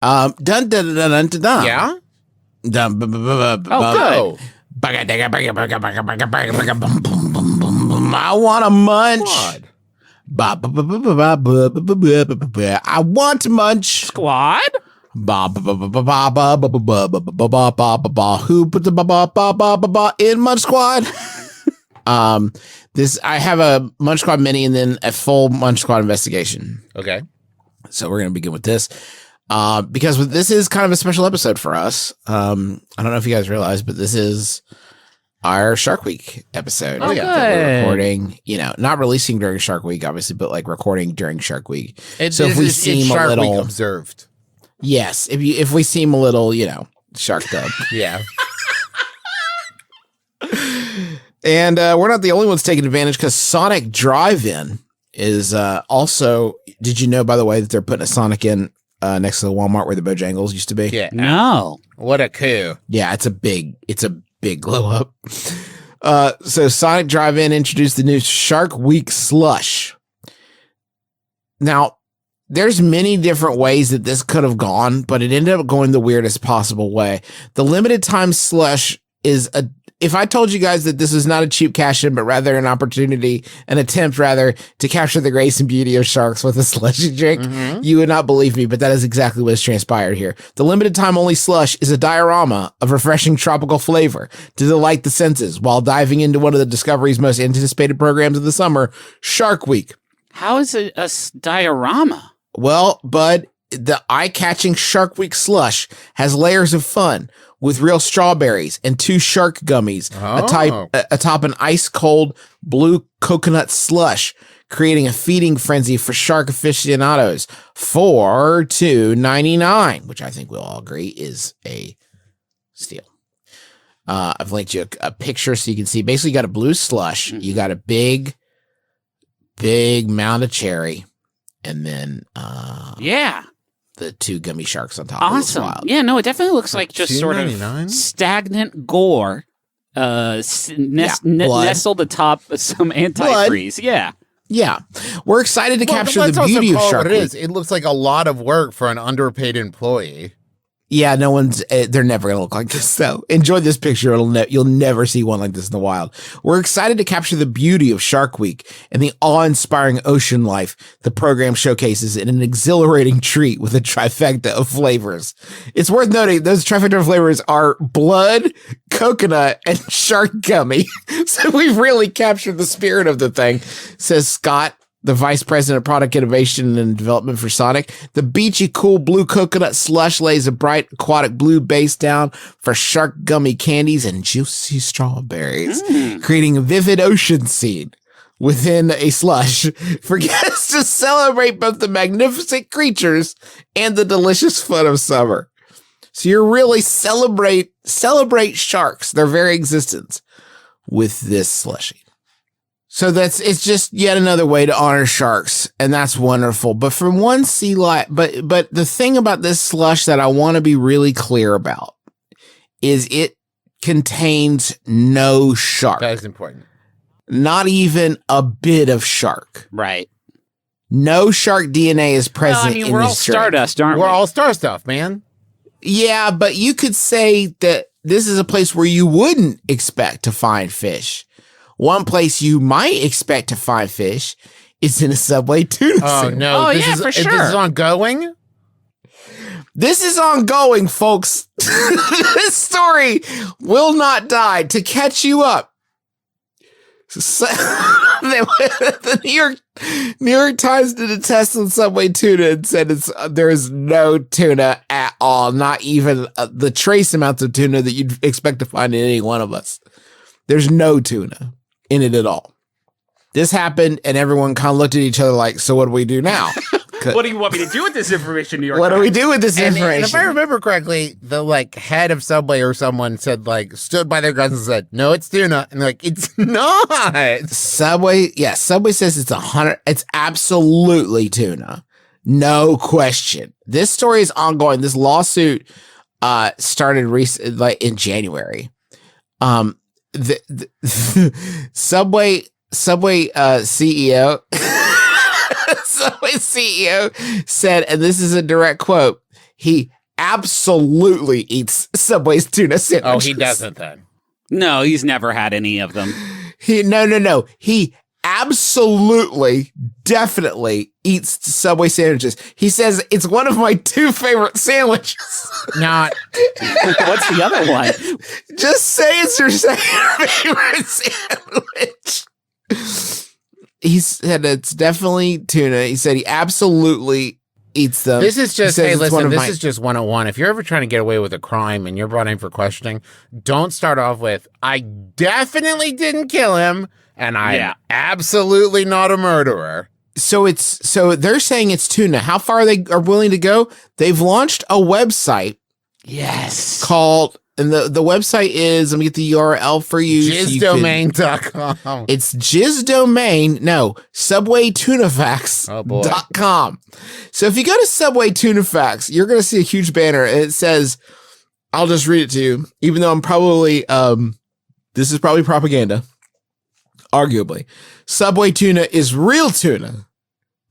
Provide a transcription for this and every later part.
Dun dun dun dun dun dun. Dun. Yeah? Dun, Oh, good. I want a munch. Squad. I want to munch. Squad? Who put the in Munch Squad? This I have a Munch Squad mini and then a full Munch Squad investigation. Okay. So we're gonna begin with this. Because this is kind of a special episode for us. I don't know if you guys realize, but this is our Shark Week episode. Oh, that we're recording, not releasing during Shark Week, obviously, but like recording during Shark Week. So if we seem Shark Week observed. Yes, if we seem a little, sharked up. Yeah. And we're not the only ones taking advantage because Sonic Drive-In is also. Did you know, by the way, that they're putting a Sonic in next to the Walmart where the Bojangles used to be? Yeah. No. What a coup. Yeah, it's a big glow up. So Sonic Drive-In introduced the new Shark Week Slush. Now, there's many different ways that this could have gone, but it ended up going the weirdest possible way. The limited time slush is if I told you guys that this is not a cheap cash-in, but rather an attempt to capture the grace and beauty of sharks with a slushy drink, you would not believe me, but that is exactly what has transpired here. The limited time only slush is a diorama of refreshing tropical flavor to delight the senses while diving into one of the Discovery's most anticipated programs of the summer, Shark Week. How is it a diorama? Well, bud, the eye-catching Shark Week Slush has layers of fun with real strawberries and 2 shark gummies atop an ice-cold blue coconut slush, creating a feeding frenzy for shark aficionados for $2.99, which I think we'll all agree is a steal. I've linked you a picture so you can see. Basically, you got a blue slush. You got a big mound of cherry. And then, the 2 gummy sharks on top. Awesome. Yeah, no, it definitely looks like just sort of stagnant gore nestled atop some antifreeze. Yeah. Yeah. We're excited to capture the beauty of Shark Week. It looks like a lot of work for an underpaid employee. Yeah, they're never going to look like this, though. Enjoy this picture. You'll never see one like this in the wild. We're excited to capture the beauty of Shark Week and the awe-inspiring ocean life the program showcases in an exhilarating treat with a trifecta of flavors. It's worth noting those trifecta of flavors are blood, coconut, and shark gummy. So we've really captured the spirit of the thing, says Scott, the Vice President of Product Innovation and Development for Sonic. The beachy, cool blue coconut slush lays a bright aquatic blue base down for shark gummy candies and juicy strawberries, creating a vivid ocean scene within a slush for guests to celebrate both the magnificent creatures and the delicious fun of summer. So you're really celebrate sharks, their very existence, with this slushie. So it's just yet another way to honor sharks, and that's wonderful. But from one sea life, but the thing about this slush that I want to be really clear about is it contains no shark. That is important. Not even a bit of shark. Right. No shark DNA is present. No, I mean, we're all Stardust, aren't we? We're all star stuff, man. Yeah, but you could say that this is a place where you wouldn't expect to find fish. One place you might expect to find fish is in a Subway tuna Oh, sandwich. no. Oh, yeah, for sure. This is ongoing? This is ongoing, folks. This story will not die. To catch you up, so, the New York Times did a test on Subway tuna and said there is no tuna at all, not even the trace amounts of tuna that you'd expect to find in any one of us. There's no tuna in it at all. This happened, and everyone kind of looked at each other like, so what do we do now? What do you want me to do with this information, New York What Times? do we do with this information? And if I remember correctly, the head of Subway or someone said stood by their guns and said, "No, it's tuna," and they're like, "It's not." Subway says it's 100. It's absolutely tuna, no question. This story is ongoing. This lawsuit started in January. The Subway CEO. Subway CEO said, and this is a direct quote, he absolutely eats Subway's tuna sandwiches. Oh, he doesn't then. No, he's never had any of them. No. He absolutely, definitely eats Subway sandwiches. He says it's one of my 2 favorite sandwiches. Not. What's the other one? Just say it's your second favorite sandwich. He said it's definitely tuna. He said he absolutely eats them. This is just, hey, listen, this is just 101. If you're ever trying to get away with a crime and you're brought in for questioning, don't start off with, I definitely didn't kill him, and I'm absolutely not a murderer. So they're saying it's tuna. How far they are willing to go? They've launched a website. Yes. Called, and the website is, let me get the URL for you. Jizzdomain.com. It's Jizzdomain, no, SubwayTunaFacts.com. So if you go to Subway Tuna Facts, you're going to see a huge banner. And it says, I'll just read it to you, even though I'm probably, this is probably propaganda, arguably. Subway tuna is real tuna.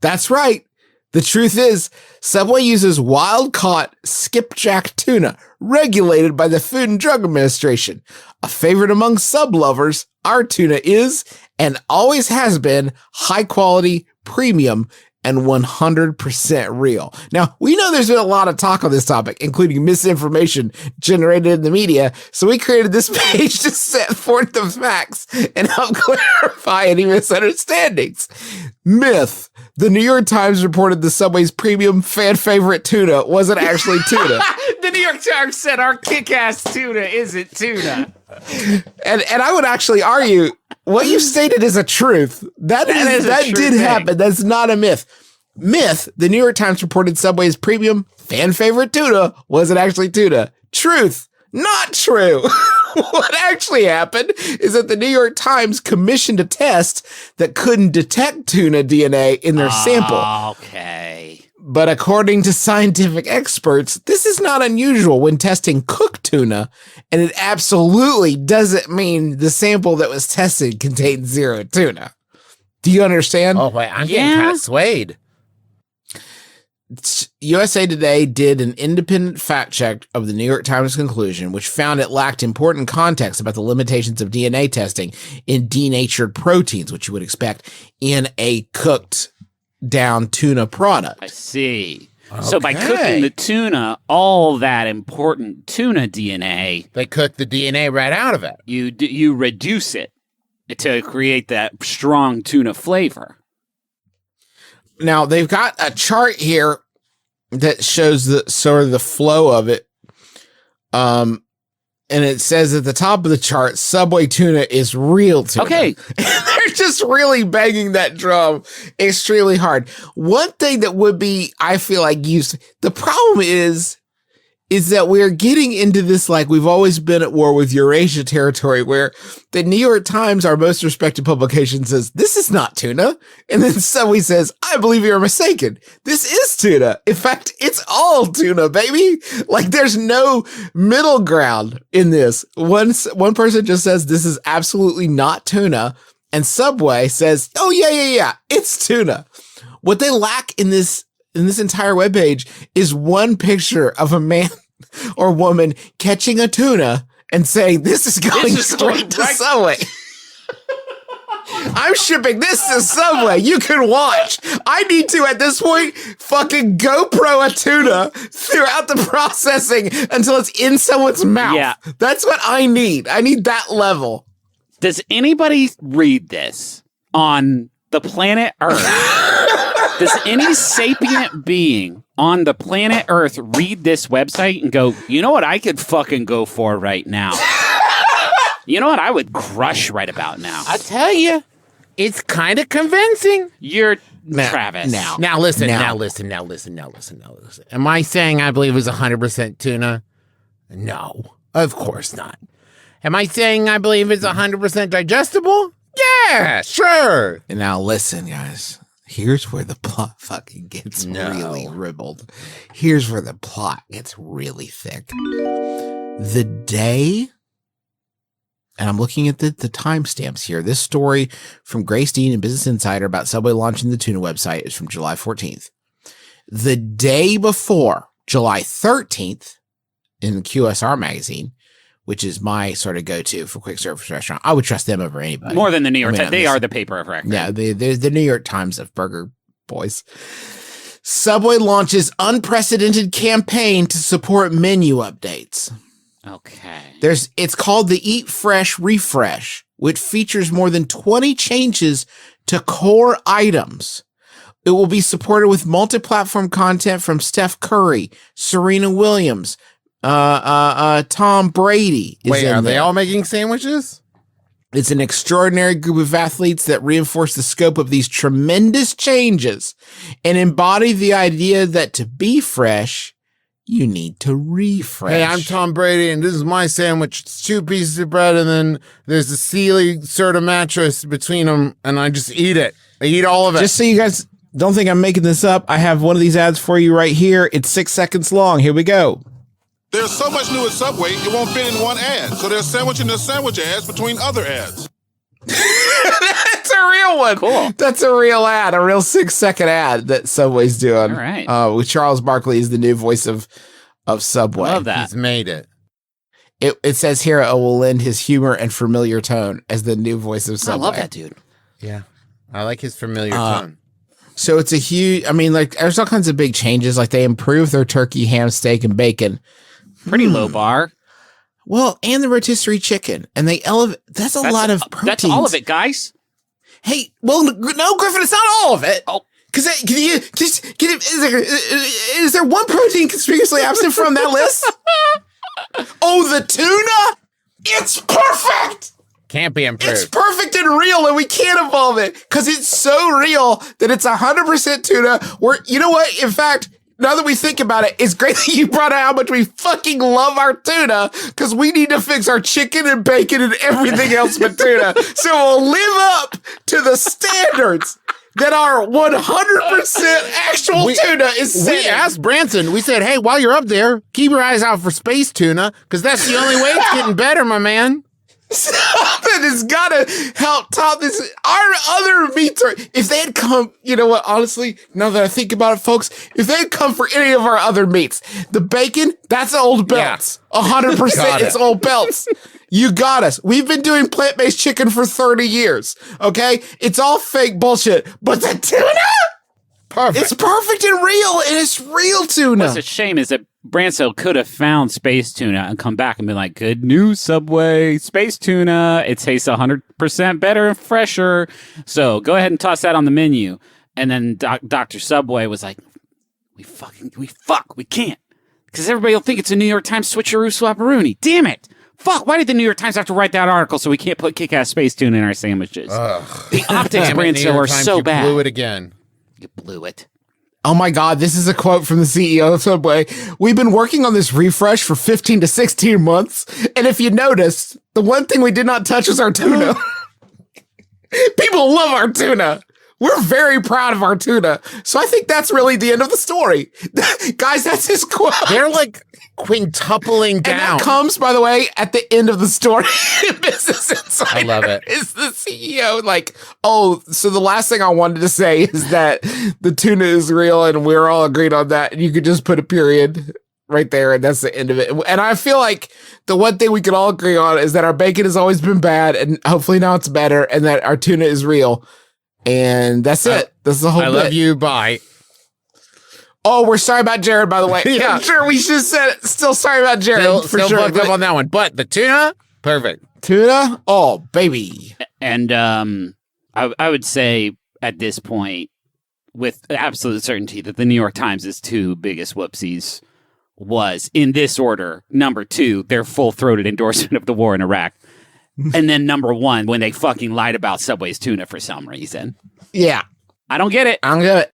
That's right. The truth is, Subway uses wild-caught skipjack tuna, regulated by the Food and Drug Administration. A favorite among sub lovers, our tuna is, and always has been, high-quality, premium, and 100% real. Now, we know there's been a lot of talk on this topic, including misinformation generated in the media, so we created this page to set forth the facts and help clarify any misunderstandings. Myth. The New York Times reported the Subway's premium fan favorite tuna wasn't actually tuna. The New York Times said our kick-ass tuna isn't tuna. And I would actually argue what you stated is a truth. That did happen. That's not a myth. Myth, the New York Times reported Subway's premium fan favorite tuna wasn't actually tuna. Truth, not true. What actually happened is that the New York Times commissioned a test that couldn't detect tuna DNA in their sample. Okay. But according to scientific experts, this is not unusual when testing cooked tuna, and it absolutely doesn't mean the sample that was tested contained 0 tuna. Do you understand? Oh, wait, I'm getting kind of swayed. USA Today did an independent fact check of the New York Times conclusion, which found it lacked important context about the limitations of DNA testing in denatured proteins, which you would expect in a cooked down tuna product. I see. Okay. So by cooking the tuna, all that important tuna DNA, they cook the DNA right out of it. You reduce it to create that strong tuna flavor. Now, they've got a chart here that shows the sort of the flow of it. And it says at the top of the chart, Subway tuna is real tuna. Okay. They're just really banging that drum extremely hard. One thing that would be, I feel like, used, the problem is that we're getting into this, like we've always been at war with Eurasia territory, where the New York Times, our most respected publication, says, this is not tuna. And then Subway says, I believe you're mistaken. This is tuna. In fact, it's all tuna, baby. Like there's no middle ground in this. One person just says, this is absolutely not tuna. And Subway says, oh, yeah, it's tuna. What they lack in this entire webpage is one picture of a man or woman catching a tuna and saying, this is going straight to Subway. I'm shipping this to Subway. You can watch. I need to, at this point, fucking GoPro a tuna throughout the processing until it's in someone's mouth. Yeah. That's what I need. I need that level. Does anybody read this on the planet Earth? Does any sapient being on the planet Earth read this website and go, you know what I could fucking go for right now? You know what I would crush right about now? I tell you, it's kind of convincing. You're Travis. Now listen. Am I saying I believe it was 100% tuna? No, of course not. Am I saying I believe it's 100% digestible? Yeah, sure. And now listen, guys. Here's where the plot fucking gets really ribbled. Here's where the plot gets really thick. The day, and I'm looking at the timestamps here. This story from Grace Dean and Business Insider about Subway launching the tuna website is from July 14th. The day before July 13th in QSR magazine, which is my sort of go-to for quick service restaurant. I would trust them over anybody. More than the New York Times. They are the paper of record. Yeah, the New York Times of burger boys. Subway launches unprecedented campaign to support menu updates. Okay. It's called the Eat Fresh Refresh, which features more than 20 changes to core items. It will be supported with multi-platform content from Steph Curry, Serena Williams, Tom Brady. Wait, are they all making sandwiches? It's an extraordinary group of athletes that reinforce the scope of these tremendous changes and embody the idea that to be fresh, you need to refresh. Hey, I'm Tom Brady, and this is my sandwich. It's 2 pieces of bread, and then there's a Sealy sort of mattress between them, and I just eat it. I eat all of it. Just so you guys don't think I'm making this up, I have one of these ads for you right here. It's 6 seconds long. Here we go. There's so much new at Subway, it won't fit in one ad. So they're sandwiching their sandwich ads between other ads. That's a real one. Cool. That's a real ad, a real 6-second ad that Subway's doing. All right. With Charles Barkley as the new voice of Subway. Love that. He's made it. It says here it will lend his humor and familiar tone as the new voice of Subway. I love that dude. Yeah. I like his familiar tone. So it's a huge, I mean, like, there's all kinds of big changes. Like, they improved their turkey, ham, steak, and bacon. Pretty low bar. Well, and the rotisserie chicken. And they elevate, that's a lot of proteins. That's all of it, guys. Hey, well, no, Griffin, it's not all of it. Oh. Because is there one protein conspicuously absent from that list? Oh, the tuna? It's perfect! Can't be improved. It's perfect and real, and we can't evolve it because it's so real that it's 100% tuna. You know what? In fact, now that we think about it, it's great that you brought out how much we fucking love our tuna because we need to fix our chicken and bacon and everything else but tuna. So we'll live up to the standards that our 100% actual tuna is setting. We asked Branson, we said, hey, while you're up there, keep your eyes out for space tuna because that's the only way it's getting better, my man. Something has got to help top this. Our other meats are, if they had come, you know what, honestly, now that I think about it, folks, if they had come for any of our other meats, the bacon, that's old belts. 100% it's old belts. You got us. We've been doing plant-based chicken for 30 years, okay? It's all fake bullshit, but the tuna? Perfect. It's perfect and real, and it's real tuna. What's a shame is that Branson could have found space tuna and come back and been like, good news, Subway, space tuna. It tastes 100% better and fresher. So go ahead and toss that on the menu. And then Dr. Subway was like, we can't. Because everybody will think it's a New York Times switcheroo swapperoonie. Damn it. Fuck, why did the New York Times have to write that article so we can't put kick-ass space tuna in our sandwiches? The optics, Branson, are so bad. You blew it again. You blew it. Oh my God, this is a quote from the CEO of Subway. We've been working on this refresh for 15 to 16 months. And if you noticed, the one thing we did not touch was our tuna. People love our tuna. We're very proud of our tuna. So I think that's really the end of the story. Guys, that's his quote. They're like quintupling down. And that comes, by the way, at the end of the story. Business Insider. I love it. Is the CEO like, oh, so the last thing I wanted to say is that the tuna is real and we're all agreed on that. And you could just put a period right there and that's the end of it. And I feel like the one thing we can all agree on is that our bacon has always been bad and hopefully now it's better and that our tuna is real. And that's it. That's the whole bit. Love you. Bye. Oh, we're sorry about Jared, by the way. Yeah. I'm sure we should have said it. Still sorry about Jared. Still fucked up on that one. But the tuna, perfect. Tuna? Oh, baby. And I would say at this point, with absolute certainty, that the New York Times' two biggest whoopsies was, in this order, number 2, their full-throated endorsement of the war in Iraq. And then number 1, when they fucking lied about Subway's tuna for some reason. Yeah. I don't get it. I don't get it.